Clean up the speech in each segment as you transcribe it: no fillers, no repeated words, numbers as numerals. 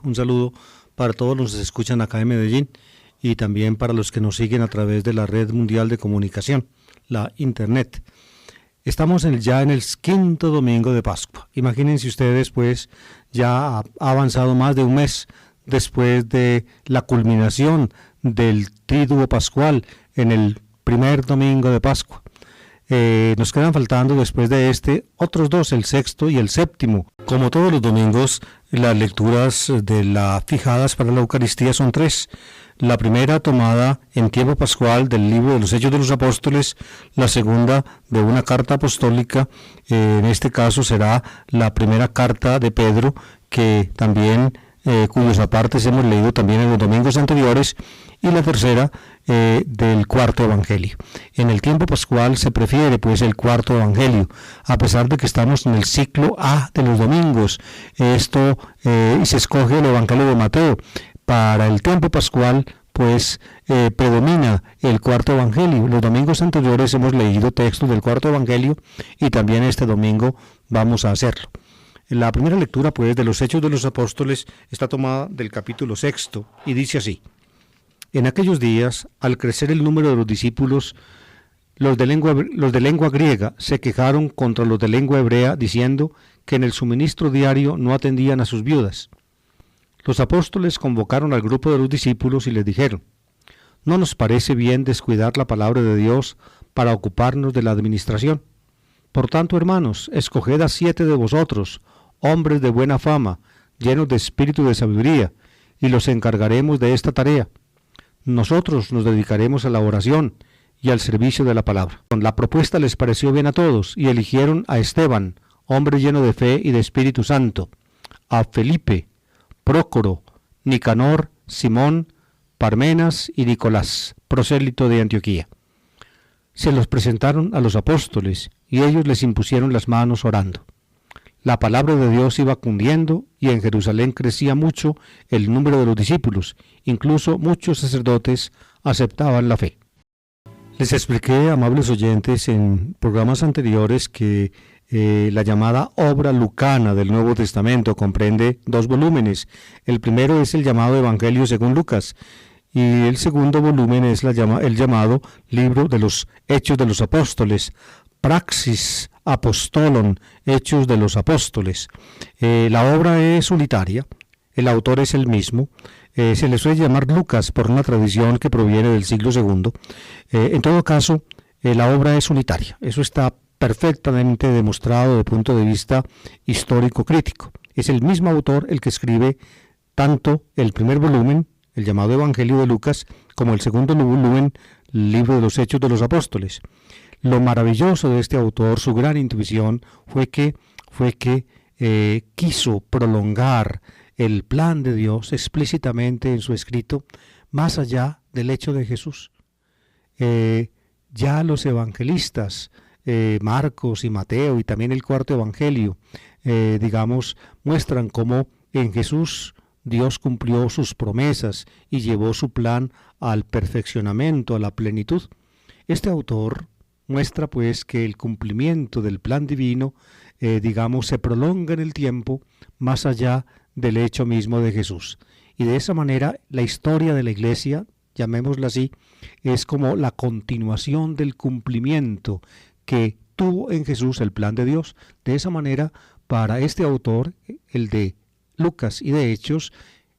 Un saludo para todos los que se escuchan acá en Medellín y también para los que nos siguen a través de la red mundial de comunicación, la Internet. Estamos ya en el quinto domingo de Pascua. Imagínense ustedes, pues, ya ha avanzado más de un mes después de la culminación del Triduo Pascual en el primer domingo de Pascua. Nos quedan faltando después de otros dos, el sexto y el séptimo. Como todos los domingos, las lecturas fijadas para la Eucaristía son tres. La primera tomada en tiempo pascual del libro de los Hechos de los Apóstoles, la segunda de una carta apostólica, en este caso será la primera carta de Pedro, que también cuyos apartes hemos leído también en los domingos anteriores, y la tercera del cuarto evangelio. En el tiempo pascual se prefiere pues el cuarto evangelio, a pesar de que estamos en el ciclo A de los domingos. Y se escoge el evangelio de Mateo. Para el tiempo pascual pues predomina el cuarto evangelio. Los domingos anteriores hemos leído textos del cuarto evangelio y también este domingo vamos a hacerlo. La primera lectura, pues, de los Hechos de los Apóstoles está tomada del capítulo sexto y dice así: En aquellos días, al crecer el número de los discípulos, los de lengua griega se quejaron contra los de lengua hebrea, diciendo que en el suministro diario no atendían a sus viudas. Los apóstoles convocaron al grupo de los discípulos y les dijeron: ¿No nos parece bien descuidar la palabra de Dios para ocuparnos de la administración? Por tanto, hermanos, escoged a 7 de vosotros, hombres de buena fama, llenos de espíritu de sabiduría, y los encargaremos de esta tarea. Nosotros nos dedicaremos a la oración y al servicio de la palabra. La propuesta les pareció bien a todos, y eligieron a Esteban, hombre lleno de fe y de Espíritu Santo, a Felipe, Prócoro, Nicanor, Simón, Parmenas y Nicolás, prosélito de Antioquía. Se los presentaron a los apóstoles, y ellos les impusieron las manos orando. La palabra de Dios iba cundiendo, y en Jerusalén crecía mucho el número de los discípulos. Incluso muchos sacerdotes aceptaban la fe. Les expliqué, amables oyentes, en programas anteriores que la llamada obra lucana del Nuevo Testamento comprende 2 volúmenes. El primero es el llamado Evangelio según Lucas, y el segundo volumen es el llamado Libro de los Hechos de los Apóstoles, Praxis Apostolon, Hechos de los Apóstoles. La obra es unitaria, el autor es el mismo, se le suele llamar Lucas por una tradición que proviene del siglo II. En todo caso, la obra es unitaria, eso está perfectamente demostrado desde el punto de vista histórico-crítico. Es el mismo autor el que escribe tanto el primer volumen, el llamado Evangelio de Lucas, como el segundo volumen, el Libro de los Hechos de los Apóstoles. Lo maravilloso de este autor, su gran intuición, fue que quiso prolongar el plan de Dios explícitamente en su escrito, más allá del hecho de Jesús. Ya los evangelistas, Marcos y Mateo, y también el cuarto evangelio, muestran cómo en Jesús Dios cumplió sus promesas y llevó su plan al perfeccionamiento, a la plenitud. Este autor muestra pues que el cumplimiento del plan divino, se prolonga en el tiempo más allá del hecho mismo de Jesús. Y de esa manera la historia de la Iglesia, llamémosla así, es como la continuación del cumplimiento que tuvo en Jesús el plan de Dios. De esa manera, para este autor, el de Lucas y de Hechos,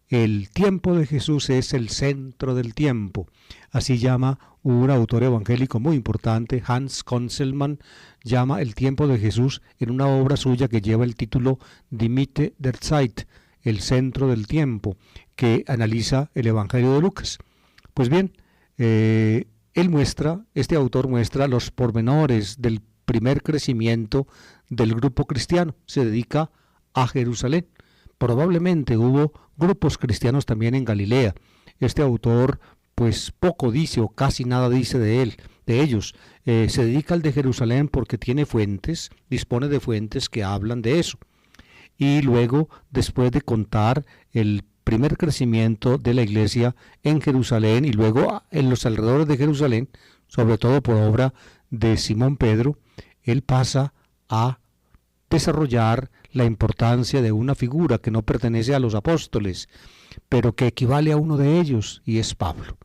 el tiempo de Jesús es el centro del tiempo. Así llama un autor evangélico muy importante, Hans Conzelmann, llama el tiempo de Jesús en una obra suya que lleva el título Die Mitte der Zeit, el centro del tiempo, que analiza el Evangelio de Lucas. Pues bien, este autor muestra los pormenores del primer crecimiento del grupo cristiano. Se dedica a Jerusalén. Probablemente hubo grupos cristianos también en Galilea. Este autor pues poco dice o casi nada dice de ellos. Se dedica al de Jerusalén porque tiene fuentes, dispone de fuentes que hablan de eso. Y luego, después de contar el primer crecimiento de la iglesia en Jerusalén y luego en los alrededores de Jerusalén, sobre todo por obra de Simón Pedro, él pasa a desarrollar la importancia de una figura que no pertenece a los apóstoles, pero que equivale a uno de ellos, y es Pablo.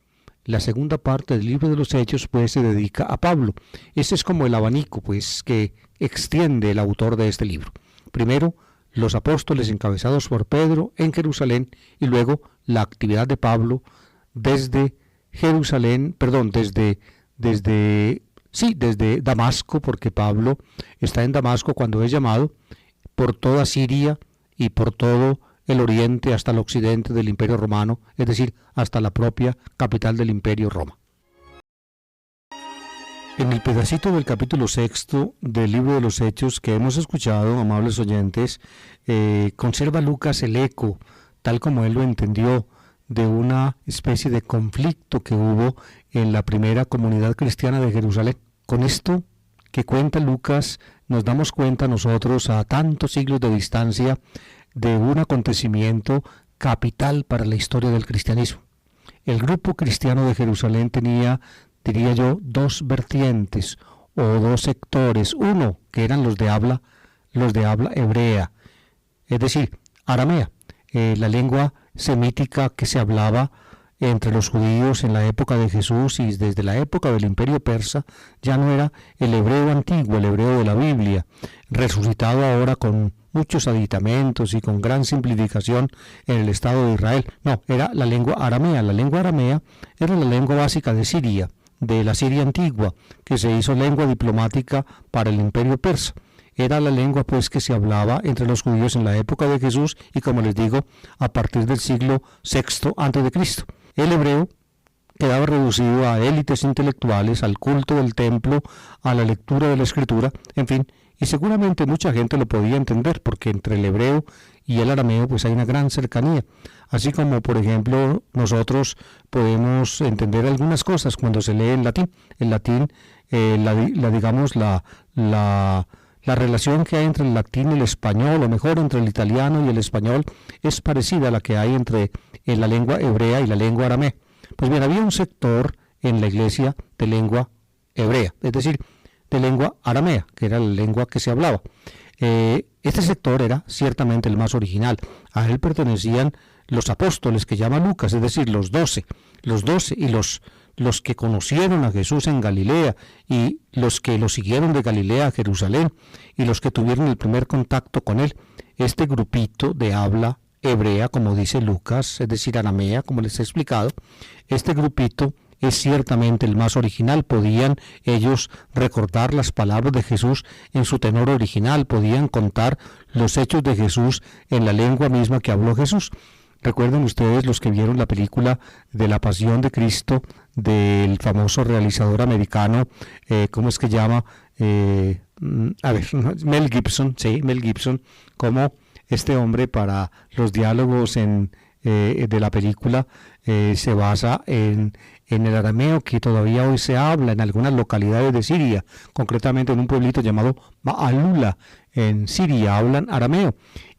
La segunda parte del libro de los Hechos pues se dedica a Pablo. Ese es como el abanico pues que extiende el autor de este libro. Primero, los apóstoles encabezados por Pedro en Jerusalén, y luego la actividad de Pablo desde Jerusalén, desde Damasco, porque Pablo está en Damasco cuando es llamado, por toda Siria y por todo el oriente hasta el occidente del Imperio Romano, es decir, hasta la propia capital del Imperio, Roma. En el pedacito del capítulo 6 del libro de los Hechos que hemos escuchado, amables oyentes, conserva Lucas el eco, tal como él lo entendió, de una especie de conflicto que hubo en la primera comunidad cristiana de Jerusalén. Con esto que cuenta Lucas, nos damos cuenta nosotros, a tantos siglos de distancia, de un acontecimiento capital para la historia del cristianismo. El grupo cristiano de Jerusalén tenía, diría yo, dos vertientes o dos sectores. Uno, que eran los de habla hebrea, es decir, aramea, la lengua semítica que se hablaba entre los judíos en la época de Jesús, y desde la época del Imperio Persa ya no era el hebreo antiguo, el hebreo de la Biblia, resucitado ahora con muchos aditamentos y con gran simplificación en el Estado de Israel. No, era la lengua aramea. La lengua aramea era la lengua básica de Siria, de la Siria antigua, que se hizo lengua diplomática para el Imperio Persa. Era la lengua pues que se hablaba entre los judíos en la época de Jesús y, como les digo, a partir del siglo VI a.C. El hebreo quedaba reducido a élites intelectuales, al culto del templo, a la lectura de la escritura, en fin, y seguramente mucha gente lo podía entender, porque entre el hebreo y el arameo pues hay una gran cercanía, así como por ejemplo nosotros podemos entender algunas cosas cuando se lee en latín. El latín, la relación que hay entre el latín y el español, o mejor, entre el italiano y el español, es parecida a la que hay entre la lengua hebrea y la lengua aramea. Pues bien, había un sector en la iglesia de lengua hebrea, es decir, de lengua aramea, que era la lengua que se hablaba. Este sector era ciertamente el más original. A él pertenecían los apóstoles que llama Lucas, es decir, los 12 y los que conocieron a Jesús en Galilea, y los que lo siguieron de Galilea a Jerusalén, y los que tuvieron el primer contacto con él. Este grupito de habla hebrea, como dice Lucas, es decir, aramea, como les he explicado, este grupito es ciertamente el más original. Podían ellos recordar las palabras de Jesús en su tenor original, podían contar los hechos de Jesús en la lengua misma que habló Jesús. Recuerden ustedes, los que vieron la película de la Pasión de Cristo del famoso realizador americano, ¿cómo es que llama? Mel Gibson, como este hombre para los diálogos de la película se basa en el arameo que todavía hoy se habla en algunas localidades de Siria, concretamente en un pueblito llamado Ma'alula, en Siria hablan arameo.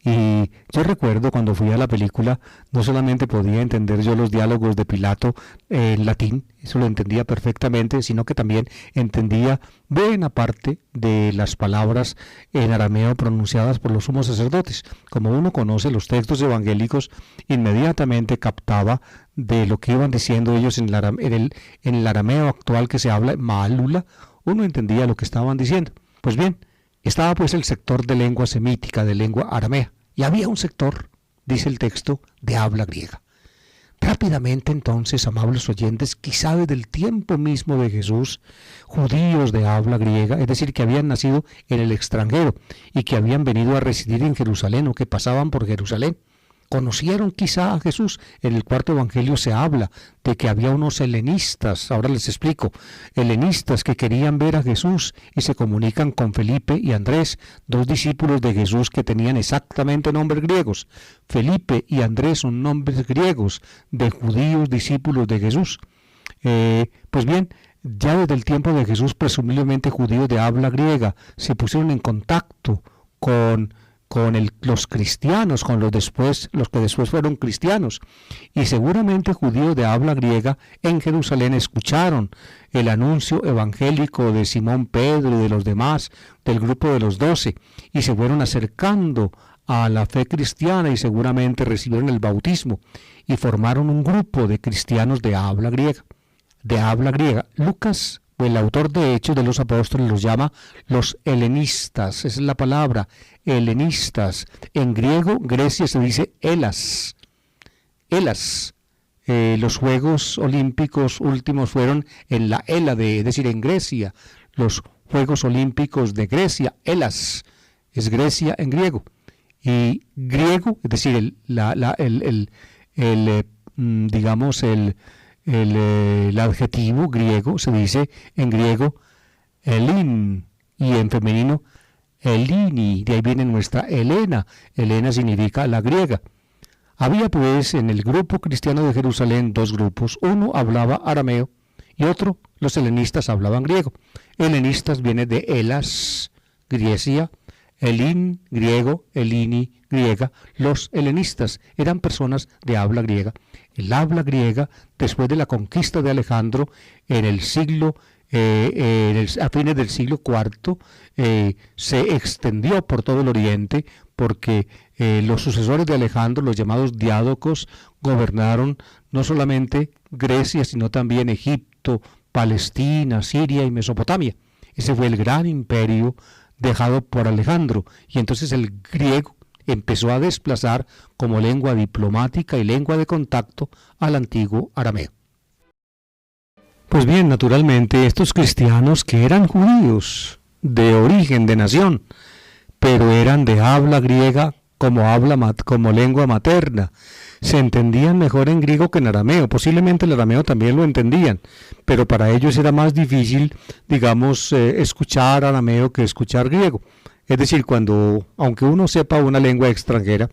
Y yo recuerdo cuando fui a la película, no solamente podía entender yo los diálogos de Pilato en latín, eso lo entendía perfectamente, sino que también entendía buena parte de las palabras en arameo pronunciadas por los sumos sacerdotes. Como uno conoce los textos evangélicos, inmediatamente captaba de lo que iban diciendo ellos en el arameo actual que se habla en Ma'alula, uno entendía lo que estaban diciendo. Pues bien, estaba pues el sector de lengua semítica, de lengua aramea, y había un sector, dice el texto, de habla griega. Rápidamente entonces, amables oyentes, quizá desde el tiempo mismo de Jesús, judíos de habla griega, es decir, que habían nacido en el extranjero y que habían venido a residir en Jerusalén o que pasaban por Jerusalén, conocieron quizá a Jesús. En el cuarto evangelio se habla de que había unos helenistas, ahora les explico, helenistas que querían ver a Jesús y se comunican con Felipe y Andrés, dos discípulos de Jesús que tenían exactamente nombres griegos. Felipe y Andrés son nombres griegos de judíos discípulos de Jesús. Pues bien, ya desde el tiempo de Jesús, presumiblemente judíos de habla griega se pusieron en contacto con los cristianos, con los que después fueron cristianos, y seguramente judíos de habla griega en Jerusalén escucharon el anuncio evangélico de Simón Pedro y de los demás del grupo de los 12, y se fueron acercando a la fe cristiana y seguramente recibieron el bautismo y formaron un grupo de cristianos de habla griega. Lucas, o el autor de Hechos de los Apóstoles, los llama los helenistas. Esa es la palabra, helenistas. En griego, Grecia se dice Elas. Los Juegos Olímpicos últimos fueron en la Hélade, es decir, en Grecia. Los Juegos Olímpicos de Grecia, Elas, es Grecia en griego. Y griego, es decir, el adjetivo griego se dice en griego Elín, y en femenino Elini, de ahí viene nuestra Helena. Helena significa la griega. Había pues en el grupo cristiano de Jerusalén dos grupos, uno hablaba arameo y otro, los helenistas, hablaban griego. Helenistas viene de Elas, Grecia, Elín, griego, Elini, griega. Los helenistas eran personas de habla griega. El habla griega, después de la conquista de Alejandro, en el siglo, a fines del siglo IV, se extendió por todo el oriente, porque los sucesores de Alejandro, los llamados diádocos, gobernaron no solamente Grecia, sino también Egipto, Palestina, Siria y Mesopotamia. Ese fue el gran imperio dejado por Alejandro, y entonces el griego empezó a desplazar como lengua diplomática y lengua de contacto al antiguo arameo. Pues bien, naturalmente, estos cristianos que eran judíos de origen, de nación, pero eran de habla griega como lengua materna, se entendían mejor en griego que en arameo. Posiblemente el arameo también lo entendían, pero para ellos era más difícil, escuchar arameo que escuchar griego. Es decir, aunque uno sepa una lengua extranjera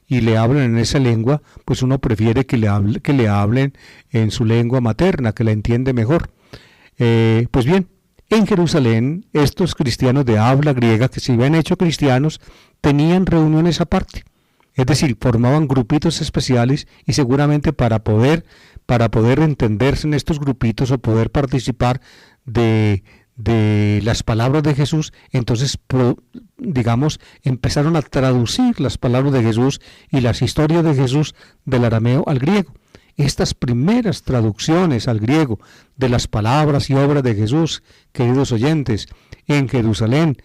y le hablen en esa lengua, pues uno prefiere que le hablen en su lengua materna, que la entiende mejor. Pues bien, en Jerusalén, estos cristianos de habla griega, que se habían hecho cristianos, tenían reuniones aparte. Es decir, formaban grupitos especiales, y seguramente para poder entenderse en estos grupitos o poder participar de las palabras de Jesús, entonces, empezaron a traducir las palabras de Jesús y las historias de Jesús del arameo al griego. Estas primeras traducciones al griego de las palabras y obras de Jesús, queridos oyentes, en Jerusalén,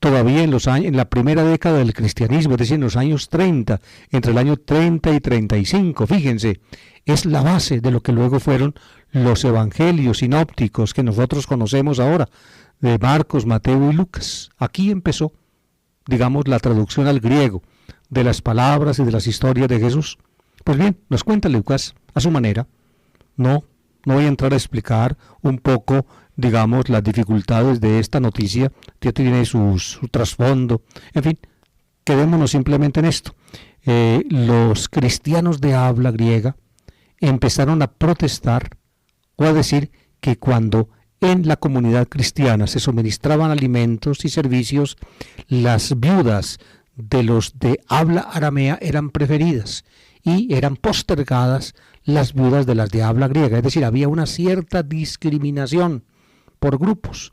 todavía en la primera década del cristianismo, es decir, en los años 30, entre el año 30 y 35, fíjense, es la base de lo que luego fueron los evangelios sinópticos que nosotros conocemos ahora, de Marcos, Mateo y Lucas. Aquí empezó, la traducción al griego de las palabras y de las historias de Jesús. Pues bien, nos cuenta Lucas a su manera. No voy a entrar a explicar un poco, las dificultades de esta noticia, que tiene su trasfondo. En fin, quedémonos simplemente en esto. Los cristianos de habla griega empezaron a protestar o a decir que cuando en la comunidad cristiana se suministraban alimentos y servicios, las viudas de los de habla aramea eran preferidas y eran postergadas las viudas de las de habla griega. Es decir, había una cierta discriminación por grupos.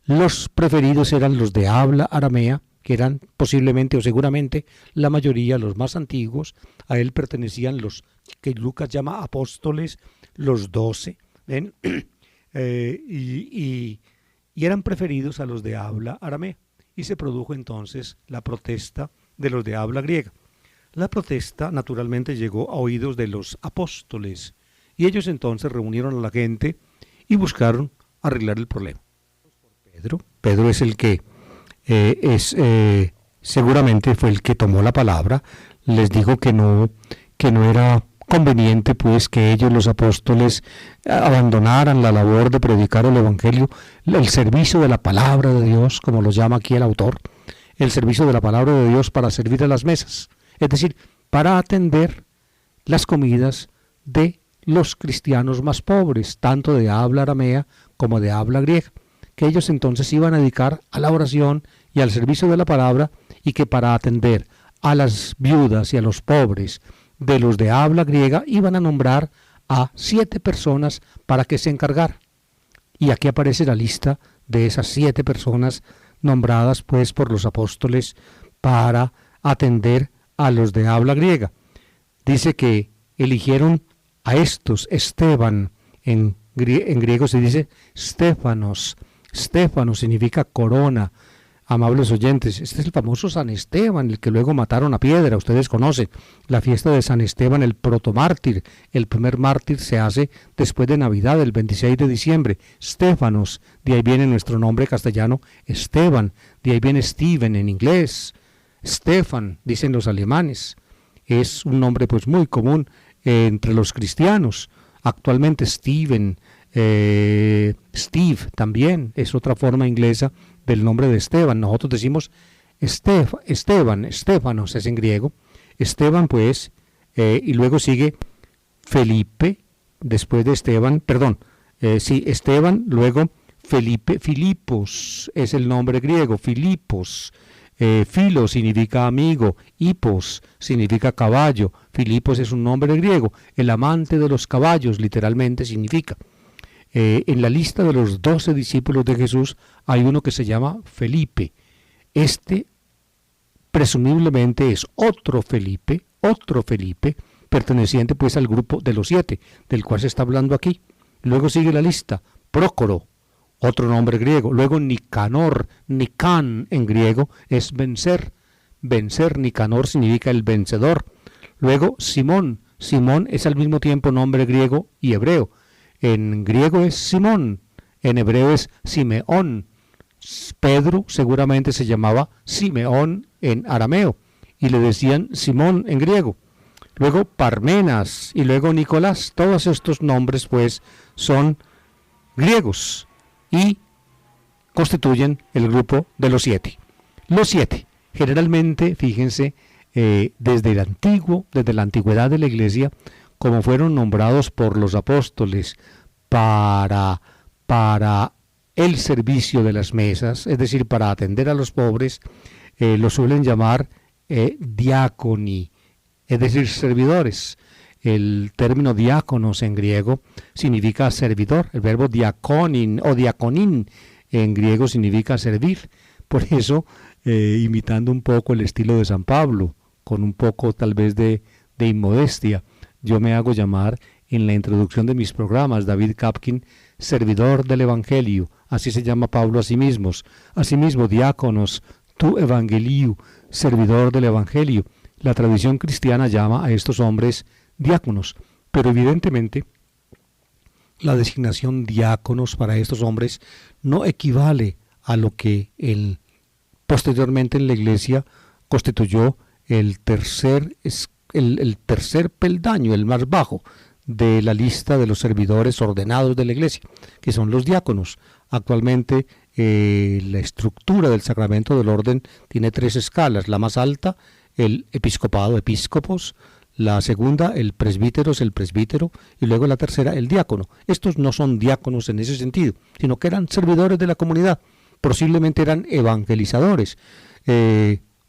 Los preferidos eran los de habla aramea, que eran posiblemente o seguramente la mayoría, los más antiguos. A él pertenecían los que Lucas llama apóstoles, los 12, ¿ven? Y eran preferidos a los de habla aramea. Y se produjo entonces la protesta de los de habla griega. La protesta naturalmente llegó a oídos de los apóstoles, y ellos entonces reunieron a la gente y buscaron arreglar el problema. Pedro es el que seguramente fue el que tomó la palabra, les dijo que no era conveniente pues que ellos, los apóstoles, abandonaran la labor de predicar el evangelio, el servicio de la palabra de Dios, como lo llama aquí el autor, el servicio de la palabra de Dios para servir a las mesas, es decir, para atender las comidas de los cristianos más pobres, tanto de habla aramea como de habla griega, que ellos entonces iban a dedicar a la oración y al servicio de la palabra, y que para atender a las viudas y a los pobres de los de habla griega iban a nombrar a 7 personas para que se encargaran. Y aquí aparece la lista de esas 7 personas nombradas pues por los apóstoles para atender a los de habla griega. Dice que eligieron a estos, Esteban, en griego se dice Stéfanos. Stéfanos significa corona. Amables oyentes, este es el famoso San Esteban, el que luego mataron a piedra. Ustedes conocen la fiesta de San Esteban, el protomártir. El primer mártir se hace después de Navidad, el 26 de diciembre. Stéfanos, de ahí viene nuestro nombre castellano, Esteban. De ahí viene Steven en inglés. Stefan, dicen los alemanes. Es un nombre pues muy común entre los cristianos. Actualmente Steven, Steve también es otra forma inglesa del nombre de Esteban. Nosotros decimos Esteban, Estefanos es en griego. Esteban pues, y luego sigue Felipe, después de Esteban, Esteban, luego Felipe, Filipos es el nombre griego, Filipos. Filo significa amigo, hipos significa caballo, Filipos es un nombre griego, el amante de los caballos literalmente significa. En la lista de los 12 discípulos de Jesús hay uno que se llama Felipe. Este presumiblemente es otro Felipe, perteneciente pues al grupo de los 7, del cual se está hablando aquí. Luego sigue la lista, Prócoro, otro nombre griego. Luego Nicanor, Nican en griego es vencer. Vencer, Nicanor significa el vencedor. Luego Simón. Simón es al mismo tiempo nombre griego y hebreo. En griego es Simón, en hebreo es Simeón. Pedro seguramente se llamaba Simeón en arameo y le decían Simón en griego. Luego Parmenas y luego Nicolás. Todos estos nombres pues son griegos y constituyen el grupo de los 7. Los 7, generalmente, fíjense, desde la antigüedad de la Iglesia, como fueron nombrados por los apóstoles para el servicio de las mesas, es decir, para atender a los pobres, lo suelen llamar diáconi, es decir, servidores. El término diáconos en griego significa servidor. El verbo diaconin o diaconin en griego significa servir. Por eso, imitando un poco el estilo de San Pablo, con un poco tal vez de inmodestia, yo me hago llamar en la introducción de mis programas, David Kapkin, servidor del Evangelio. Así se llama Pablo a sí mismo. Asimismo, diáconos, tu evangeliu, servidor del Evangelio. La tradición cristiana llama a estos hombres diáconos, pero evidentemente la designación diáconos para estos hombres no equivale a lo que posteriormente en la Iglesia constituyó el tercer peldaño, el más bajo de la lista de los servidores ordenados de la Iglesia, que son los diáconos. Actualmente la estructura del sacramento del orden tiene 3 escalas. La más alta, el episcopado, episcopos; la segunda, el presbítero, es el presbítero; y luego la tercera, el diácono. Estos no son diáconos en ese sentido, sino que eran servidores de la comunidad, posiblemente eran evangelizadores,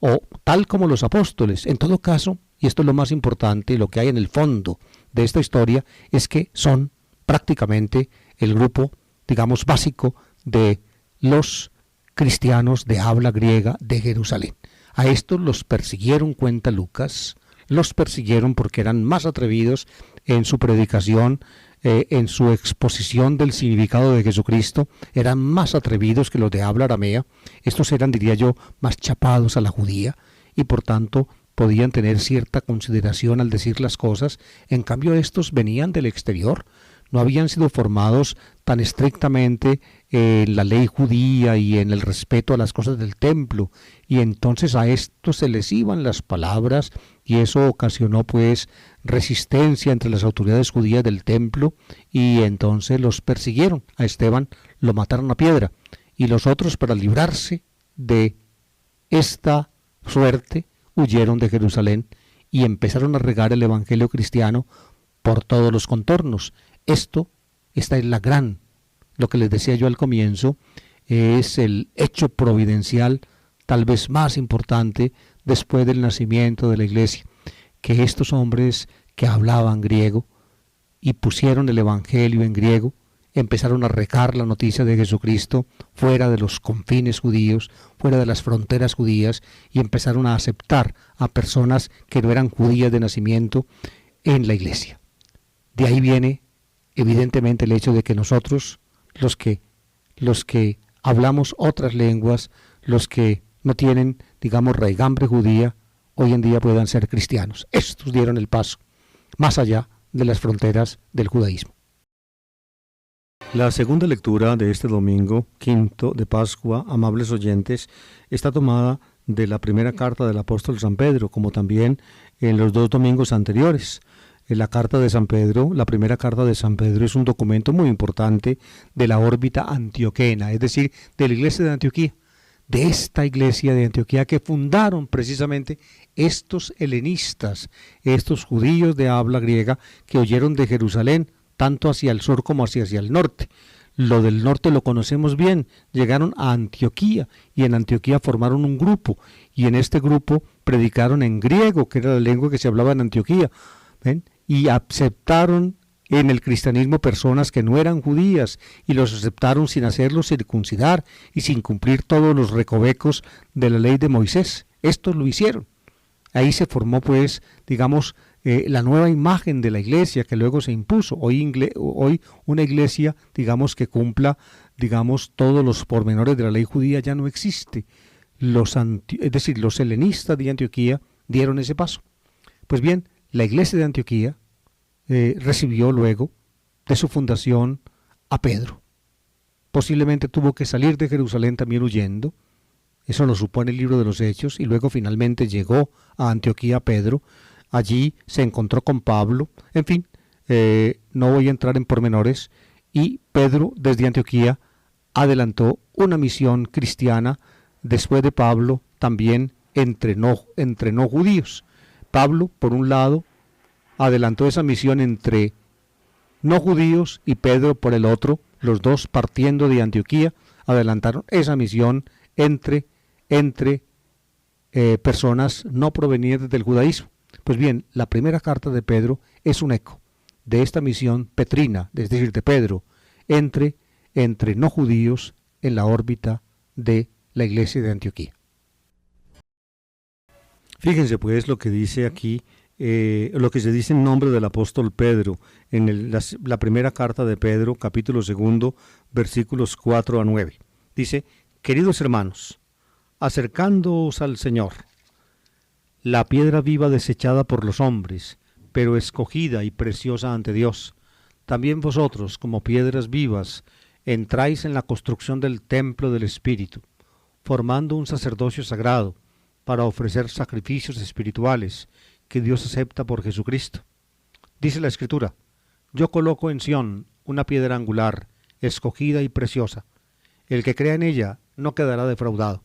o tal como los apóstoles. En todo caso, y esto es lo más importante, lo que hay en el fondo de esta historia, es que son prácticamente el grupo, digamos, básico de los cristianos de habla griega de Jerusalén. A estos los persiguieron, cuenta Lucas, los persiguieron porque eran más atrevidos en su predicación, en su exposición del significado de Jesucristo, eran más atrevidos que los de habla aramea. Estos eran, diría yo, más chapados a la judía y por tanto podían tener cierta consideración al decir las cosas. En cambio, estos venían del exterior, no habían sido formados tan estrictamente en la ley judía y en el respeto a las cosas del templo, y entonces a estos se les iban las palabras, y eso ocasionó pues resistencia entre las autoridades judías del templo, y entonces los persiguieron. A Esteban lo mataron a piedra, y los otros, para librarse de esta suerte, huyeron de Jerusalén y empezaron a regar el evangelio cristiano por todos los contornos. Esta es lo que les decía yo al comienzo, es el hecho providencial tal vez más importante después del nacimiento de la Iglesia, que estos hombres que hablaban griego y pusieron el evangelio en griego, empezaron a regar la noticia de Jesucristo fuera de los confines judíos, fuera de las fronteras judías, y empezaron a aceptar a personas que no eran judías de nacimiento en la iglesia. De ahí viene evidentemente el hecho de que nosotros, los que hablamos otras lenguas, los que no tienen, digamos, raigambre judía, hoy en día puedan ser cristianos. Estos dieron el paso más allá de las fronteras del judaísmo. La segunda lectura de este domingo, quinto de Pascua, amables oyentes, está tomada de la primera carta del apóstol San Pedro, como también en los dos domingos anteriores. En la carta de San Pedro, la primera carta de San Pedro es un documento muy importante de la órbita antioquena, es decir, de la iglesia de Antioquía, de esta iglesia de Antioquía que fundaron precisamente estos helenistas, estos judíos de habla griega que huyeron de Jerusalén, tanto hacia el sur como hacia el norte. Lo del norte lo conocemos bien, llegaron a Antioquía y en Antioquía formaron un grupo y en este grupo predicaron en griego, que era la lengua que se hablaba en Antioquía, ¿ven? Y aceptaron en el cristianismo personas que no eran judías y los aceptaron sin hacerlos circuncidar y sin cumplir todos los recovecos de la ley de Moisés. Estos lo hicieron. Ahí se formó pues, digamos, la nueva imagen de la iglesia que luego se impuso. Hoy una iglesia, digamos, que cumpla, digamos, todos los pormenores de la ley judía ya no existe. Es decir, los helenistas de Antioquía dieron ese paso. Pues bien, la iglesia de Antioquía recibió luego de su fundación a Pedro. Posiblemente tuvo que salir de Jerusalén también huyendo. Eso lo supone el libro de los Hechos, y luego finalmente llegó a Antioquía Pedro. Allí se encontró con Pablo. En fin, no voy a entrar en pormenores. Y Pedro desde Antioquía adelantó una misión cristiana después de Pablo también entre no judíos. Pablo, por un lado, adelantó esa misión entre no judíos y Pedro por el otro, los dos partiendo de Antioquía, adelantaron esa misión entre personas no provenientes del judaísmo. Pues bien, la primera carta de Pedro es un eco de esta misión petrina, es decir, de Pedro, entre no judíos en la órbita de la iglesia de Antioquía. Fíjense pues lo que dice aquí, lo que se dice en nombre del apóstol Pedro, en la primera carta de Pedro, capítulo 2, versículos 4 a 9. Dice: queridos hermanos, acercándoos al Señor, la piedra viva desechada por los hombres, pero escogida y preciosa ante Dios, también vosotros, como piedras vivas, entráis en la construcción del templo del Espíritu, formando un sacerdocio sagrado, para ofrecer sacrificios espirituales que Dios acepta por Jesucristo. Dice la Escritura: yo coloco en Sión una piedra angular, escogida y preciosa. El que crea en ella no quedará defraudado.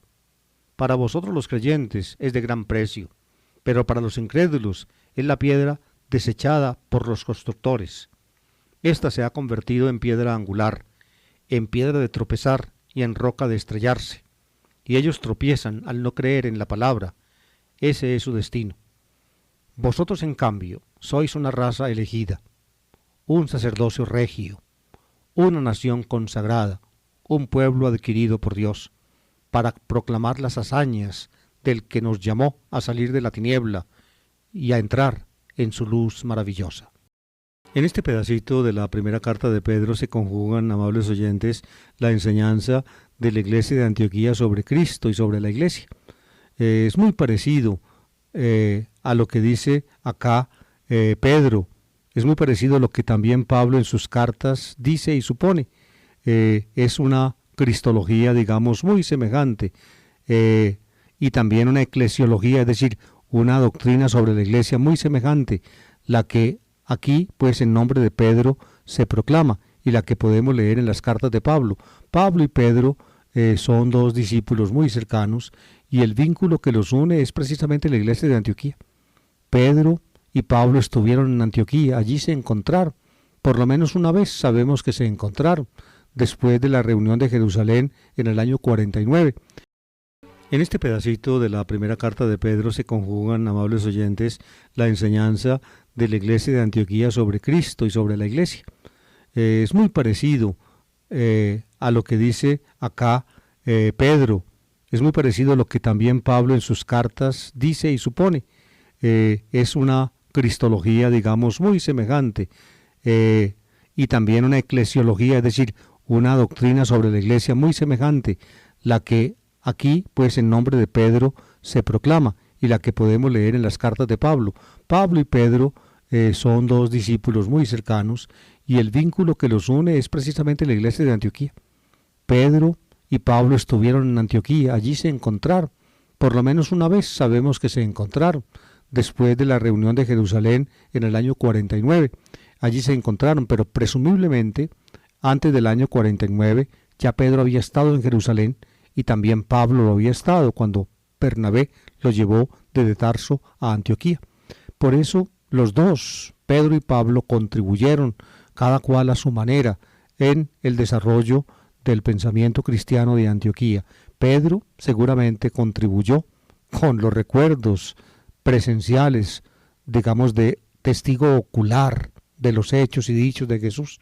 Para vosotros los creyentes es de gran precio, pero para los incrédulos es la piedra desechada por los constructores. Esta se ha convertido en piedra angular, en piedra de tropezar y en roca de estrellarse. Y ellos tropiezan al no creer en la palabra. Ese es su destino. Vosotros, en cambio, sois una raza elegida, un sacerdocio regio, una nación consagrada, un pueblo adquirido por Dios, para proclamar las hazañas del que nos llamó a salir de la tiniebla y a entrar en su luz maravillosa. En este pedacito de la primera carta de Pedro se conjugan, amables oyentes, la enseñanza de la iglesia de Antioquía sobre Cristo y sobre la iglesia. Es muy parecido a lo que dice acá Pedro, es muy parecido a lo que también Pablo en sus cartas dice y supone. Es una cristología, digamos, muy semejante, y también una eclesiología, es decir, una doctrina sobre la iglesia muy semejante, la que aquí, pues, en nombre de Pedro se proclama, y la que podemos leer en las cartas de Pablo. Pablo y Pedro son dos discípulos muy cercanos, y el vínculo que los une es precisamente la iglesia de Antioquía. Pedro y Pablo estuvieron en Antioquía, allí se encontraron, por lo menos una vez sabemos que se encontraron, después de la reunión de Jerusalén en el año 49. En este pedacito de la primera carta de Pedro se conjugan, amables oyentes, la enseñanza de la iglesia de Antioquía sobre Cristo y sobre la iglesia. Es muy parecido a lo que dice acá Pedro. Es muy parecido a lo que también Pablo en sus cartas dice y supone. Es una cristología, digamos, muy semejante. Y también una eclesiología, es decir, una doctrina sobre la iglesia muy semejante, la que aquí, pues en nombre de Pedro, se proclama y la que podemos leer en las cartas de Pablo. Pablo y Pedro son dos discípulos muy cercanos y el vínculo que los une es precisamente la iglesia de Antioquía. Pedro y Pablo estuvieron en Antioquía, allí se encontraron, por lo menos una vez sabemos que se encontraron, después de la reunión de Jerusalén en el año 49, allí se encontraron, pero presumiblemente antes del año 49 ya Pedro había estado en Jerusalén y también Pablo lo había estado cuando Bernabé lo llevó desde Tarso a Antioquía. Por eso los dos, Pedro y Pablo, contribuyeron cada cual a su manera en el desarrollo del pensamiento cristiano de Antioquía. Pedro seguramente contribuyó con los recuerdos presenciales, digamos, de testigo ocular de los hechos y dichos de Jesús.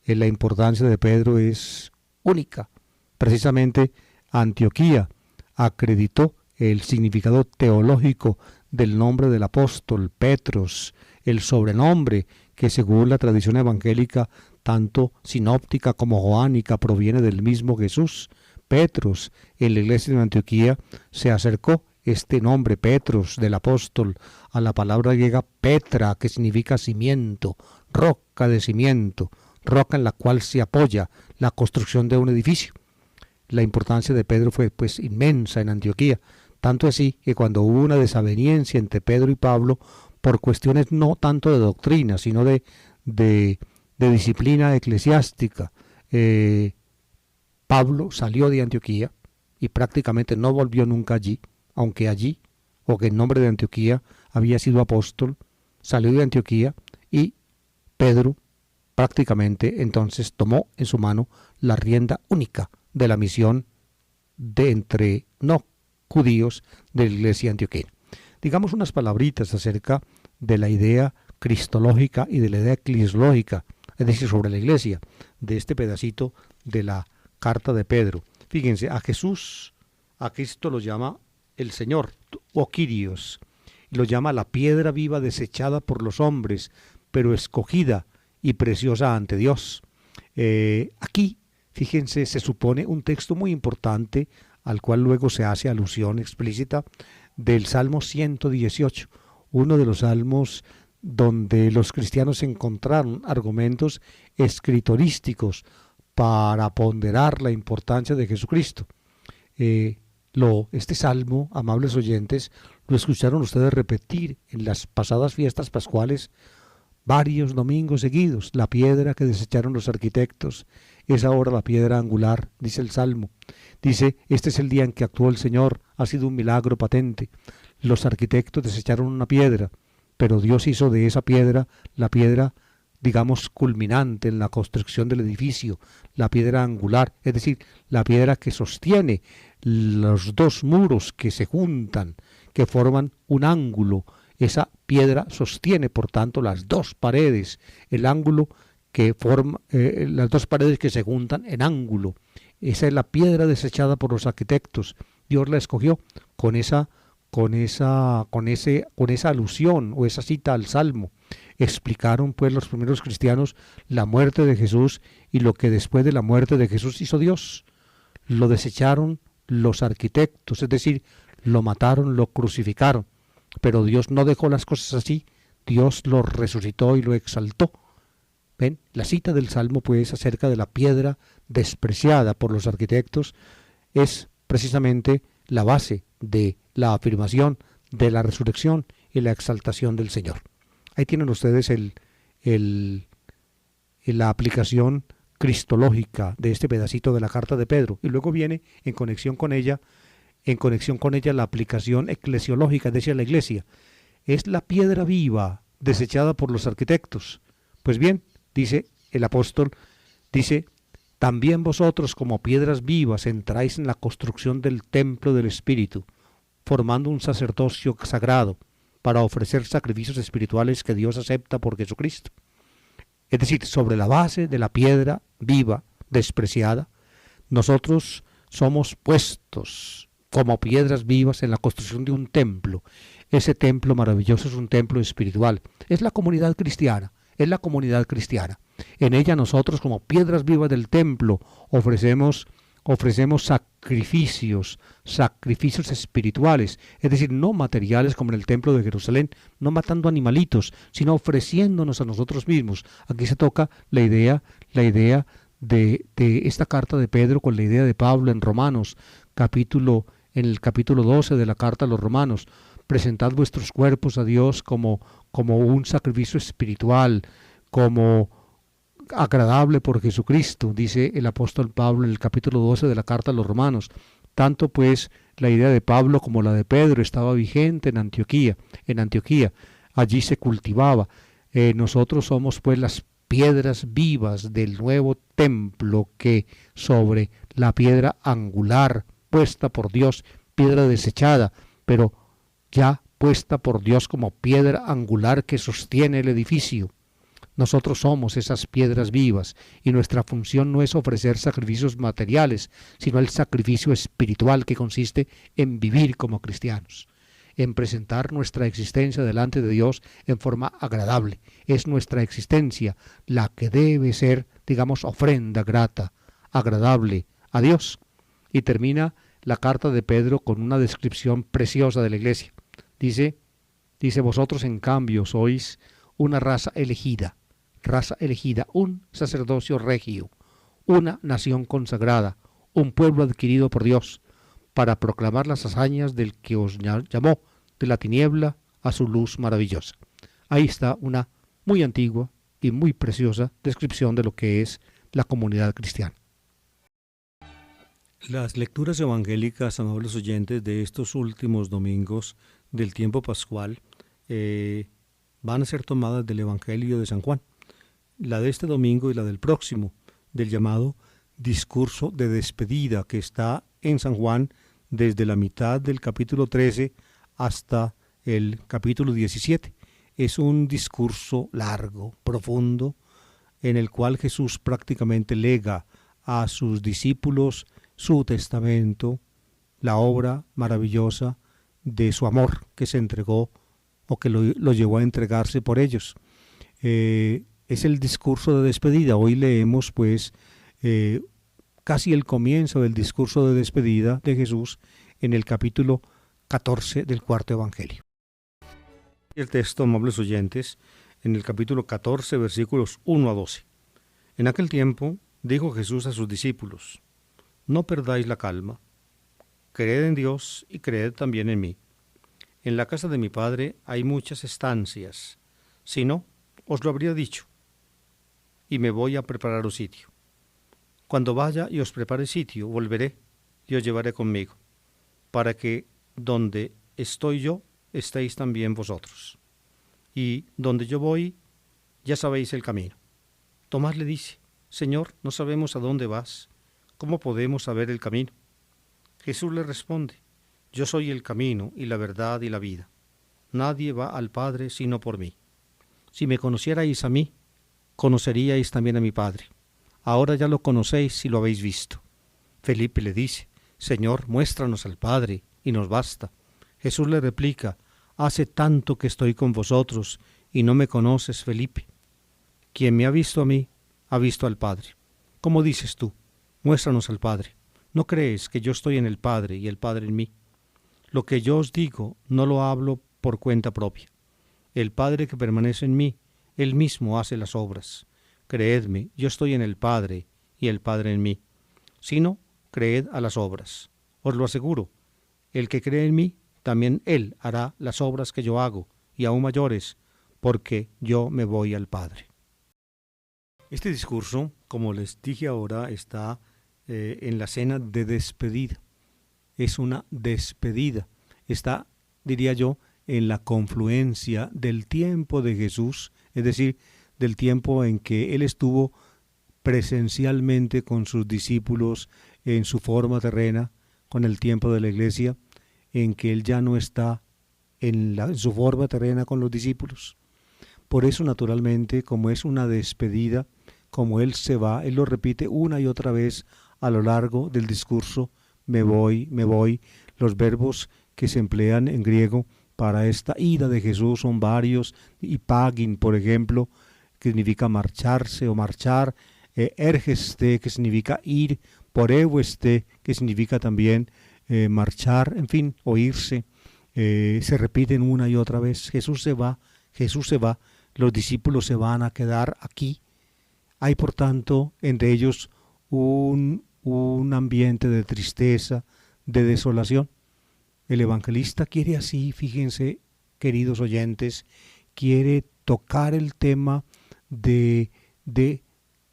La importancia de Pedro es única. Precisamente Antioquía acreditó el significado teológico del nombre del apóstol Petros, el sobrenombre que según la tradición evangélica, tanto sinóptica como joánica, proviene del mismo Jesús. Petros, en la iglesia de Antioquía se acercó este nombre Petros del apóstol a la palabra griega Petra, que significa cimiento, roca de cimiento, roca en la cual se apoya la construcción de un edificio. La importancia de Pedro fue pues inmensa en Antioquía, tanto así que cuando hubo una desaveniencia entre Pedro y Pablo por cuestiones no tanto de doctrina, sino de disciplina eclesiástica, Pablo salió de Antioquía y prácticamente no volvió nunca allí, aunque allí, o que en nombre de Antioquía había sido apóstol, salió de Antioquía y Pedro prácticamente entonces tomó en su mano la rienda única de la misión de entre no judíos de la iglesia antioqueña. Digamos unas palabritas acerca de la idea cristológica y de la idea eclesiológica, es decir, sobre la iglesia, de este pedacito de la carta de Pedro. Fíjense, a Jesús, a Cristo lo llama el Señor, o Kyrios, y lo llama la piedra viva desechada por los hombres, pero escogida y preciosa ante Dios. Aquí, fíjense, se supone un texto muy importante al cual luego se hace alusión explícita del Salmo 118, uno de los salmos donde los cristianos encontraron argumentos escritorísticos para ponderar la importancia de Jesucristo. Este salmo, amables oyentes, lo escucharon ustedes repetir en las pasadas fiestas pascuales varios domingos seguidos. La piedra que desecharon los arquitectos es ahora la piedra angular, dice el Salmo. Dice, este es el día en que actuó el Señor, ha sido un milagro patente. Los arquitectos desecharon una piedra, pero Dios hizo de esa piedra la piedra, digamos, culminante en la construcción del edificio, la piedra angular, es decir, la piedra que sostiene los dos muros que se juntan, que forman un ángulo. Esa piedra sostiene, por tanto, las dos paredes, el ángulo que forma, las dos paredes que se juntan en ángulo. Esa es la piedra desechada por los arquitectos. Dios la escogió con esa alusión o esa cita al Salmo. Explicaron pues los primeros cristianos la muerte de Jesús y lo que después de la muerte de Jesús hizo Dios. Lo desecharon los arquitectos, es decir, lo mataron, lo crucificaron. Pero Dios no dejó las cosas así, Dios lo resucitó y lo exaltó. ¿Ven? La cita del Salmo, pues, acerca de la piedra despreciada por los arquitectos es precisamente la base de la afirmación de la resurrección y la exaltación del Señor. Ahí tienen ustedes la aplicación cristológica de este pedacito de la carta de Pedro. Y luego viene en conexión con ella la aplicación eclesiológica, es decir, la iglesia. Es la piedra viva desechada por los arquitectos. Pues bien, dice el apóstol, dice, también vosotros como piedras vivas entráis en la construcción del templo del Espíritu, formando un sacerdocio sagrado para ofrecer sacrificios espirituales que Dios acepta por Jesucristo. es decir, sobre la base de la piedra viva, despreciada, nosotros somos puestos como piedras vivas en la construcción de un templo. Ese templo maravilloso es un templo espiritual, es la comunidad cristiana, es la comunidad cristiana. En ella nosotros, como piedras vivas del templo, ofrecemos sacrificios espirituales, es decir, no materiales como en el templo de Jerusalén, no matando animalitos, sino ofreciéndonos a nosotros mismos. Aquí se toca la idea de esta carta de Pedro con la idea de Pablo en Romanos, en el capítulo 12 de la carta a los Romanos. Presentad vuestros cuerpos a Dios como un sacrificio espiritual, como agradable por Jesucristo, dice el apóstol Pablo en el capítulo 12 de la carta a los Romanos. Tanto pues la idea de Pablo como la de Pedro estaba vigente en Antioquía. Allí se cultivaba. Nosotros somos pues las piedras vivas del nuevo templo que sobre la piedra angular puesta por Dios, piedra desechada, pero ya puesta por Dios como piedra angular que sostiene el edificio. Nosotros somos esas piedras vivas y nuestra función no es ofrecer sacrificios materiales, sino el sacrificio espiritual que consiste en vivir como cristianos, en presentar nuestra existencia delante de Dios en forma agradable. Es nuestra existencia la que debe ser, digamos, ofrenda grata, agradable a Dios. Y termina la carta de Pedro con una descripción preciosa de la iglesia. Dice, vosotros en cambio sois una raza elegida, un sacerdocio regio, una nación consagrada, un pueblo adquirido por Dios, para proclamar las hazañas del que os llamó de la tiniebla a su luz maravillosa. Ahí está una muy antigua y muy preciosa descripción de lo que es la comunidad cristiana. Las lecturas evangélicas, amables oyentes, de estos últimos domingos del tiempo pascual van a ser tomadas del Evangelio de San Juan, la de este domingo y la del próximo, del llamado discurso de despedida que está en San Juan desde la mitad del capítulo 13 hasta el capítulo 17. Es un discurso largo, profundo, en el cual Jesús prácticamente lega a sus discípulos su testamento, la obra maravillosa de su amor que se entregó o que lo llevó a entregarse por ellos. Es el discurso de despedida. Hoy leemos pues casi el comienzo del discurso de despedida de Jesús en el capítulo 14 del cuarto evangelio. El texto, amables oyentes, en el capítulo 14, versículos 1 a 12. En aquel tiempo dijo Jesús a sus discípulos: no perdáis la calma, creed en Dios y creed también en mí. En la casa de mi Padre hay muchas estancias, si no, os lo habría dicho, y me voy a prepararos sitio. Cuando vaya y os prepare sitio, volveré y os llevaré conmigo, para que donde estoy yo, estéis también vosotros. Y donde yo voy, ya sabéis el camino. Tomás le dice: Señor, no sabemos a dónde vas, ¿cómo podemos saber el camino? Jesús le responde: yo soy el camino y la verdad y la vida. Nadie va al Padre sino por mí. Si me conocierais a mí, conoceríais también a mi Padre. Ahora ya lo conocéis si lo habéis visto. Felipe le dice: Señor, muéstranos al Padre, y nos basta. Jesús le replica: hace tanto que estoy con vosotros, y no me conoces, Felipe. Quien me ha visto a mí, ha visto al Padre. ¿Cómo dices tú? Muéstranos al Padre. ¿No crees que yo estoy en el Padre y el Padre en mí? Lo que yo os digo no lo hablo por cuenta propia. El Padre que permanece en mí, Él mismo hace las obras. Creedme, yo estoy en el Padre y el Padre en mí. Si no, creed a las obras. Os lo aseguro, el que cree en mí, también Él hará las obras que yo hago, y aún mayores, porque yo me voy al Padre. Este discurso, como les dije ahora, está en la cena de despedida. Es una despedida. Está, diría yo, en la confluencia del tiempo de Jesús, es decir, del tiempo en que Él estuvo presencialmente con sus discípulos en su forma terrena, con el tiempo de la iglesia, en que Él ya no está en su forma terrena con los discípulos. Por eso, naturalmente, como es una despedida, como Él se va, Él lo repite una y otra vez a lo largo del discurso, me voy, me voy. Los verbos que se emplean en griego para esta ida de Jesús son varios, y pagin, por ejemplo, que significa marcharse o marchar, ergeste, que significa ir, poreueste, que significa también marchar, en fin, o irse. Se repiten una y otra vez, Jesús se va, Jesús se va, los discípulos se van a quedar aquí. Hay, por tanto, entre ellos un ambiente de tristeza, de desolación. El evangelista quiere así, fíjense, queridos oyentes, quiere tocar el tema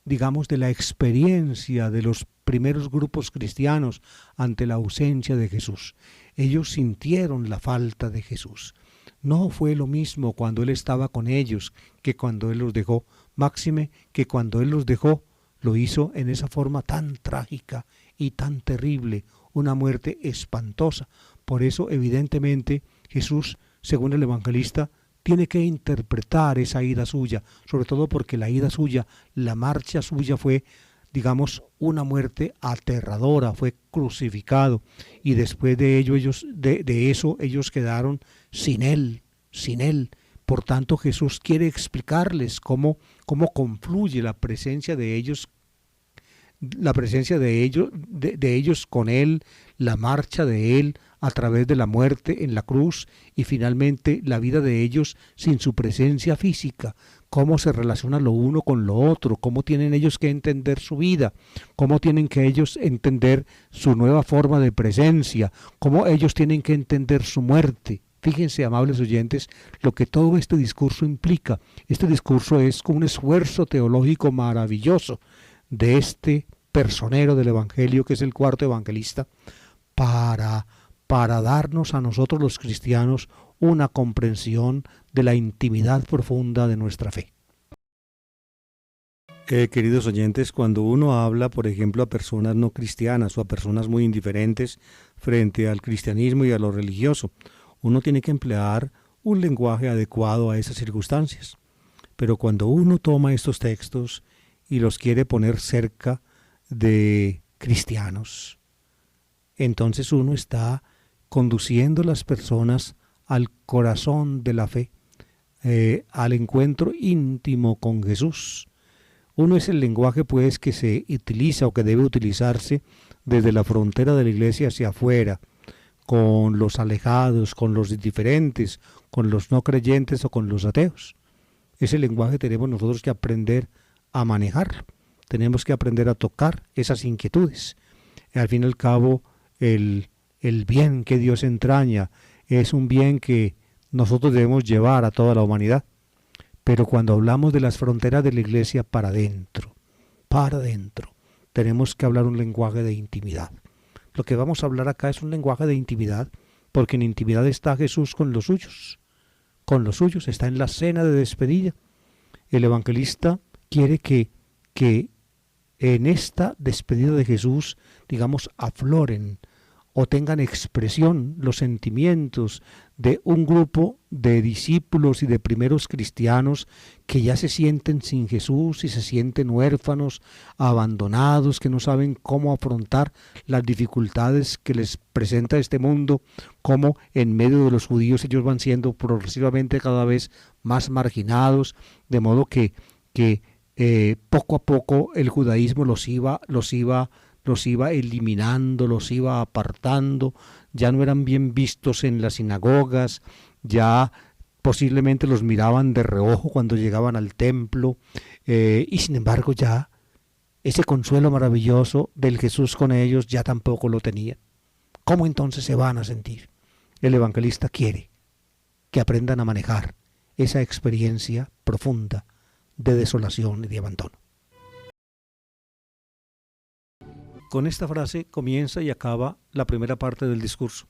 digamos, de la experiencia de los primeros grupos cristianos ante la ausencia de Jesús. Ellos sintieron la falta de Jesús. No fue lo mismo cuando Él estaba con ellos que cuando Él los dejó. Máxime que cuando Él los dejó, lo hizo en esa forma tan trágica y tan terrible, una muerte espantosa. Por eso, evidentemente, Jesús, según el evangelista, tiene que interpretar esa ida suya, sobre todo porque la ida suya, la marcha suya fue, digamos, una muerte aterradora, fue crucificado, y después de ello de eso ellos quedaron sin Él. Por tanto, Jesús quiere explicarles cómo confluye la presencia de ellos de ellos con Él, la marcha de Él a través de la muerte en la cruz y finalmente la vida de ellos sin su presencia física, cómo se relaciona lo uno con lo otro, cómo tienen ellos que entender su vida, cómo tienen que ellos entender su nueva forma de presencia, cómo ellos tienen que entender su muerte. Fíjense, amables oyentes, lo que todo este discurso implica. Este discurso es como un esfuerzo teológico maravilloso de este personero del Evangelio, que es el cuarto evangelista, para darnos a nosotros los cristianos una comprensión de la intimidad profunda de nuestra fe. Queridos oyentes, cuando uno habla, por ejemplo, a personas no cristianas o a personas muy indiferentes frente al cristianismo y a lo religioso, uno tiene que emplear un lenguaje adecuado a esas circunstancias. Pero cuando uno toma estos textos y los quiere poner cerca de cristianos, entonces uno está conduciendo a las personas al corazón de la fe, al encuentro íntimo con Jesús. Uno es el lenguaje pues que se utiliza o que debe utilizarse desde la frontera de la iglesia hacia afuera, con los alejados, con los indiferentes, con los no creyentes o con los ateos. Ese lenguaje tenemos nosotros que aprender a manejarlo. Tenemos que aprender a tocar esas inquietudes. Al fin y al cabo, el bien que Dios entraña es un bien que nosotros debemos llevar a toda la humanidad. Pero cuando hablamos de las fronteras de la iglesia para adentro, tenemos que hablar un lenguaje de intimidad. Lo que vamos a hablar acá es un lenguaje de intimidad, porque en intimidad está Jesús con los suyos. Con los suyos, está en la cena de despedida. El evangelista quiere que en esta despedida de Jesús, digamos, afloren o tengan expresión los sentimientos de un grupo de discípulos y de primeros cristianos que ya se sienten sin Jesús y se sienten huérfanos, abandonados, que no saben cómo afrontar las dificultades que les presenta este mundo, cómo en medio de los judíos ellos van siendo progresivamente cada vez más marginados, de modo que poco a poco el judaísmo los iba eliminando, los iba apartando, ya no eran bien vistos en las sinagogas, ya posiblemente los miraban de reojo cuando llegaban al templo, y sin embargo ya ese consuelo maravilloso del Jesús con ellos ya tampoco lo tenían. ¿Cómo entonces se van a sentir? El evangelista quiere que aprendan a manejar esa experiencia profunda de desolación y de abandono. Con esta frase comienza y acaba la primera parte del discurso.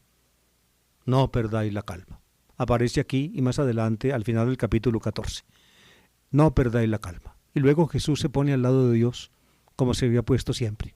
No perdáis la calma. Aparece aquí y más adelante al final del capítulo 14. No perdáis la calma. Y luego Jesús se pone al lado de Dios como se había puesto siempre.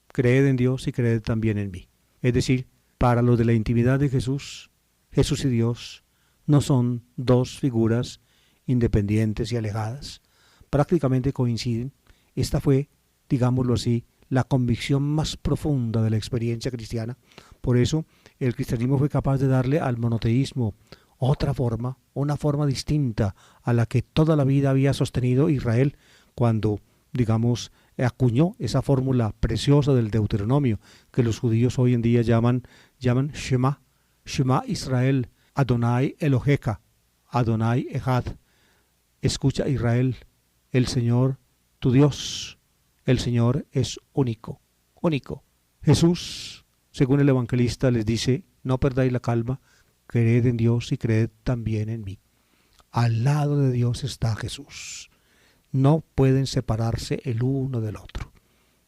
Creed en Dios y creed también en mí. Es decir, para los de la intimidad de Jesús, Jesús y Dios no son dos figuras independientes y alejadas, prácticamente coinciden. Esta fue, digámoslo así, la convicción más profunda de la experiencia cristiana. Por eso el cristianismo fue capaz de darle al monoteísmo otra forma, una forma distinta a la que toda la vida había sostenido Israel cuando, digamos, acuñó esa fórmula preciosa del Deuteronomio que los judíos hoy en día llaman Shema, Shema Israel, Adonai Eloheka, Adonai Echad. Escucha Israel, el Señor tu Dios, el Señor es único, único. Jesús, según el evangelista, les dice, no perdáis la calma, creed en Dios y creed también en mí. Al lado de Dios está Jesús. No pueden separarse el uno del otro.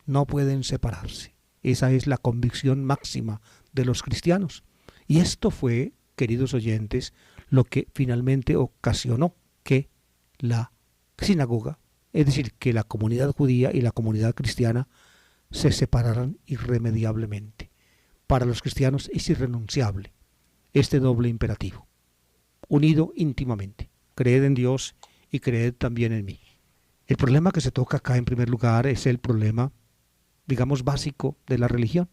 No pueden separarse. Esa es la convicción máxima de los cristianos. Y esto fue, queridos oyentes, lo que finalmente ocasionó que la sinagoga, es decir, que la comunidad judía y la comunidad cristiana se separaran irremediablemente. Para los cristianos es irrenunciable este doble imperativo, unido íntimamente. Creed en Dios y creed también en mí. El problema que se toca acá en primer lugar es el problema, digamos, básico de la religión.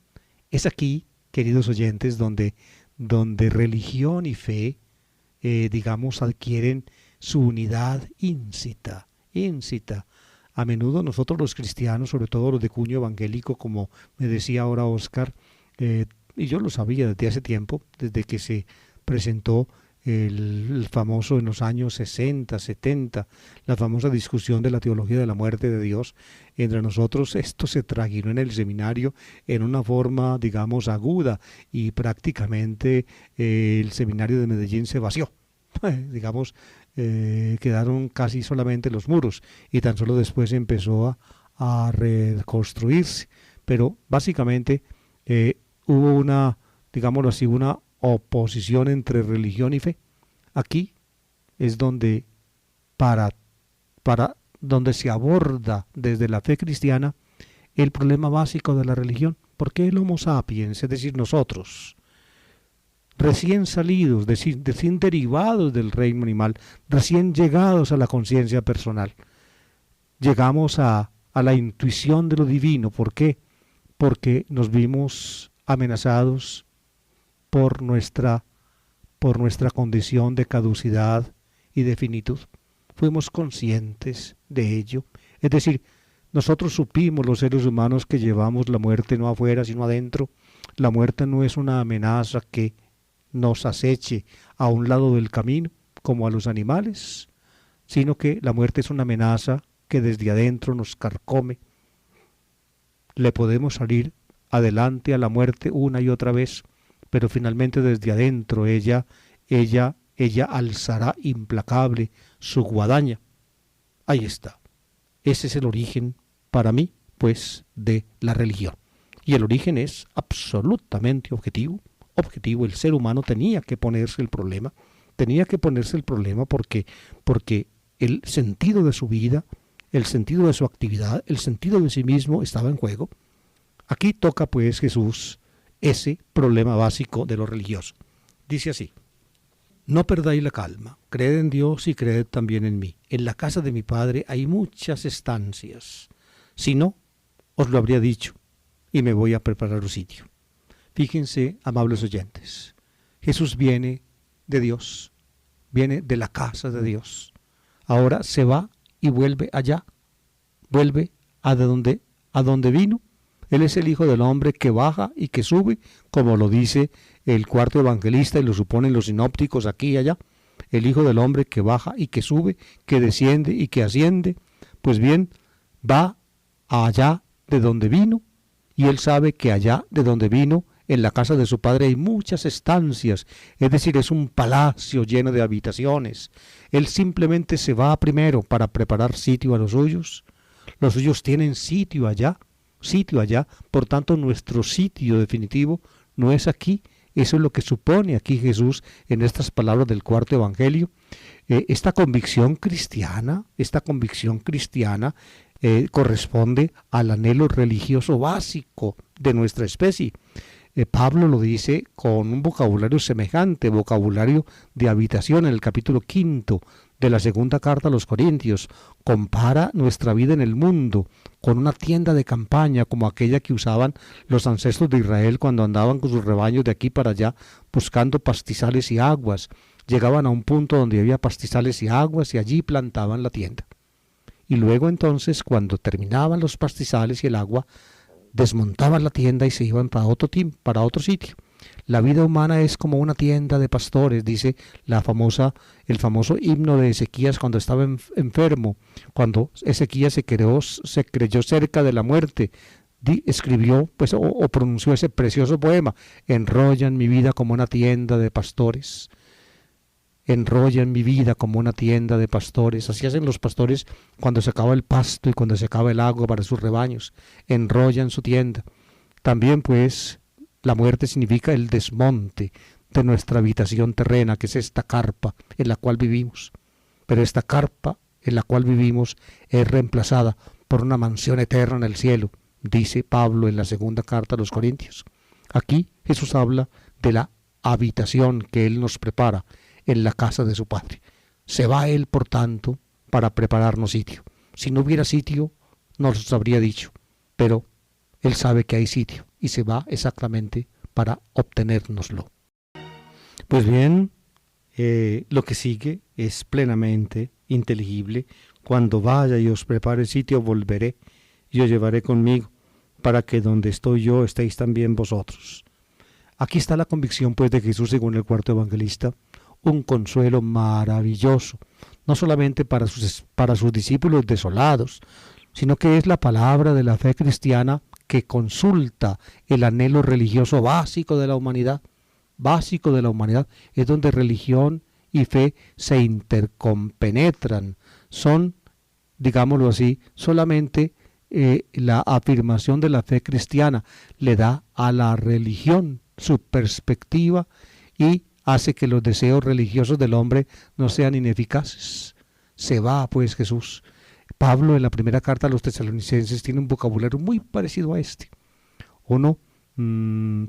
Es aquí, queridos oyentes, donde religión y fe, digamos, adquieren su unidad íncita. A menudo nosotros los cristianos, sobre todo los de cuño evangélico, como me decía ahora Oscar, y yo lo sabía desde hace tiempo, desde que se presentó el famoso en los años 60, 70, la famosa discusión de la teología de la muerte de Dios entre nosotros. Esto se traginó en el seminario en una forma, digamos, aguda, y prácticamente el seminario de Medellín se vació. Digamos, quedaron casi solamente los muros y tan solo después empezó a reconstruirse. Pero básicamente hubo una, digámoslo así, una oposición entre religión y fe. Aquí es donde donde se aborda desde la fe cristiana el problema básico de la religión. ¿Por qué el Homo sapiens, es decir, nosotros, recién salidos, recién derivados del reino animal, recién llegados a la conciencia personal, llegamos a la intuición de lo divino? ¿Por qué? Porque nos vimos amenazados por nuestra condición de caducidad y de finitud. Fuimos conscientes de ello. Es decir, nosotros supimos, los seres humanos, que llevamos la muerte no afuera, sino adentro. La muerte no es una amenaza que nos aceche a un lado del camino, como a los animales, sino que la muerte es una amenaza que desde adentro nos carcome. Le podemos salir adelante a la muerte una y otra vez, pero finalmente desde adentro ella alzará implacable su guadaña. Ahí está. Ese es el origen, para mí, pues, de la religión. Y el origen es absolutamente objetivo. El ser humano tenía que ponerse el problema porque el sentido de su vida, el sentido de su actividad, el sentido de sí mismo estaba en juego. Aquí toca pues Jesús ese problema básico de lo religioso. Dice así: no perdáis la calma, creed en Dios y creed también en mí. En la casa de mi Padre hay muchas estancias. Si no, os lo habría dicho, y me voy a preparar un sitio. Fíjense, amables oyentes, Jesús viene de Dios, viene de la casa de Dios. Ahora se va y vuelve allá, vuelve a donde vino. Él es el Hijo del Hombre que baja y que sube, como lo dice el cuarto evangelista y lo suponen los sinópticos aquí y allá. El Hijo del Hombre que baja y que sube, que desciende y que asciende. Pues bien, va allá de donde vino, y él sabe que allá de donde vino, en la casa de su Padre, hay muchas estancias, es decir, es un palacio lleno de habitaciones. Él simplemente se va primero para preparar sitio a los suyos. Los suyos tienen sitio allá, por tanto nuestro sitio definitivo no es aquí. Eso es lo que supone aquí Jesús en estas palabras del cuarto evangelio. Esta convicción cristiana corresponde al anhelo religioso básico de nuestra especie. Pablo lo dice con un vocabulario semejante, vocabulario de habitación, en el capítulo 5 de la segunda carta a los Corintios. Compara nuestra vida en el mundo con una tienda de campaña como aquella que usaban los ancestros de Israel cuando andaban con sus rebaños de aquí para allá buscando pastizales y aguas. Llegaban a un punto donde había pastizales y aguas y allí plantaban la tienda. Y luego entonces, cuando terminaban los pastizales y el agua, desmontaban la tienda y se iban para otro sitio. La vida humana es como una tienda de pastores, dice el famoso himno de Ezequías cuando estaba enfermo, cuando Ezequías se creyó cerca de la muerte. Escribió o pronunció ese precioso poema: enrollan mi vida como una tienda de pastores. Enrollan mi vida como una tienda de pastores. Así hacen los pastores cuando se acaba el pasto y cuando se acaba el agua para sus rebaños. Enrollan su tienda. También pues la muerte significa el desmonte de nuestra habitación terrena, que es esta carpa en la cual vivimos. Pero esta carpa en la cual vivimos es reemplazada por una mansión eterna en el cielo, dice Pablo en la segunda carta a los Corintios. Aquí Jesús habla de la habitación que Él nos prepara en la casa de su Padre. Se va Él, por tanto, para prepararnos sitio. Si no hubiera sitio, nos habría dicho, pero Él sabe que hay sitio y se va exactamente para obtenérnoslo. Pues bien, lo que sigue es plenamente inteligible. Cuando vaya y os prepare sitio, volveré y os llevaré conmigo, para que donde estoy yo estéis también vosotros. Aquí está la convicción pues de Jesús según el cuarto evangelista, un consuelo maravilloso, no solamente para sus discípulos desolados, sino que es la palabra de la fe cristiana que consulta el anhelo religioso básico de la humanidad. Básico de la humanidad es donde religión y fe se intercompenetran. Son, digámoslo así, solamente la afirmación de la fe cristiana le da a la religión su perspectiva y hace que los deseos religiosos del hombre no sean ineficaces. Se va pues Jesús. Pablo en la primera carta a los tesalonicenses tiene un vocabulario muy parecido a este. Uno,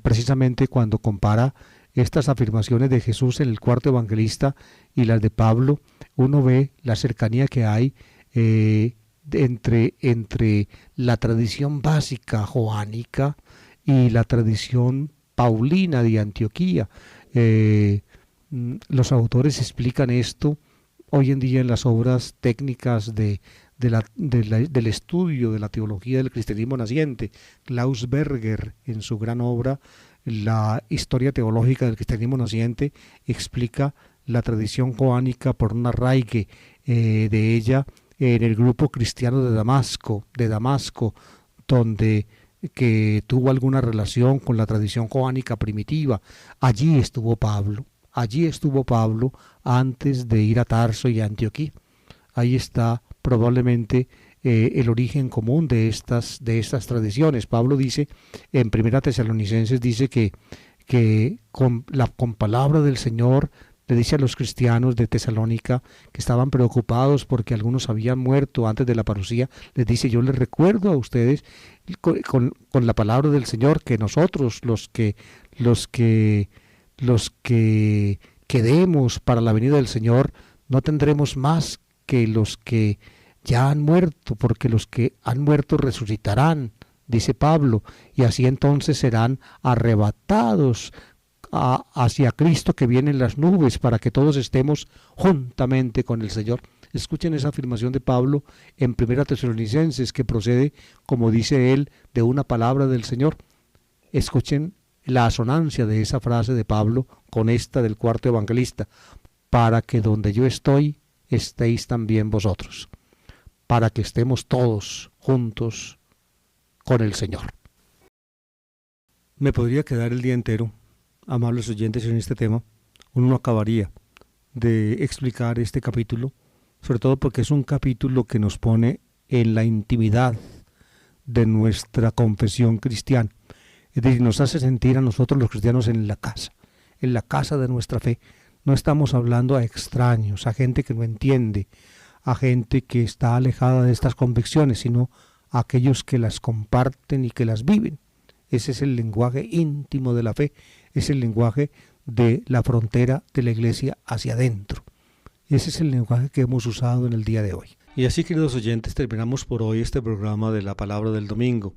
precisamente cuando compara estas afirmaciones de Jesús en el cuarto evangelista y las de Pablo, uno ve la cercanía que hay entre la tradición básica joánica y la tradición paulina de Antioquía. Los autores explican esto hoy en día en las obras técnicas del estudio de la teología del cristianismo naciente. Klaus Berger, en su gran obra La historia teológica del cristianismo naciente, explica la tradición joánica por un arraigue de ella en el grupo cristiano de Damasco, donde que tuvo alguna relación con la tradición joánica primitiva. Allí estuvo Pablo antes de ir a Tarso y a Antioquía. Ahí está probablemente el origen común de estas tradiciones. Pablo dice en Primera Tesalonicenses, dice que con palabra del Señor le dice a los cristianos de Tesalónica que estaban preocupados porque algunos habían muerto antes de la parusía. Les dice: yo les recuerdo a ustedes con la palabra del Señor que nosotros los que quedemos para la venida del Señor no tendremos más que los que ya han muerto, porque los que han muerto resucitarán, dice Pablo, y así entonces serán arrebatados hacia Cristo que viene en las nubes, para que todos estemos juntamente con el Señor. Escuchen esa afirmación de Pablo en Primera Tesalonicenses, que procede, como dice él, de una palabra del Señor. Escuchen la asonancia de esa frase de Pablo con esta del cuarto evangelista: para que donde yo estoy estéis también vosotros, para que estemos todos juntos con el Señor. Me podría quedar el día entero, amables oyentes, en este tema. Uno no acabaría de explicar este capítulo, sobre todo porque es un capítulo que nos pone en la intimidad de nuestra confesión cristiana. Es decir, nos hace sentir a nosotros los cristianos en la casa de nuestra fe. No estamos hablando a extraños, a gente que no entiende, a gente que está alejada de estas convicciones, sino a aquellos que las comparten y que las viven. Ese es el lenguaje íntimo de la fe, es el lenguaje de la frontera de la iglesia hacia adentro. Ese es el lenguaje que hemos usado en el día de hoy. Y así, queridos oyentes, terminamos por hoy este programa de la Palabra del Domingo.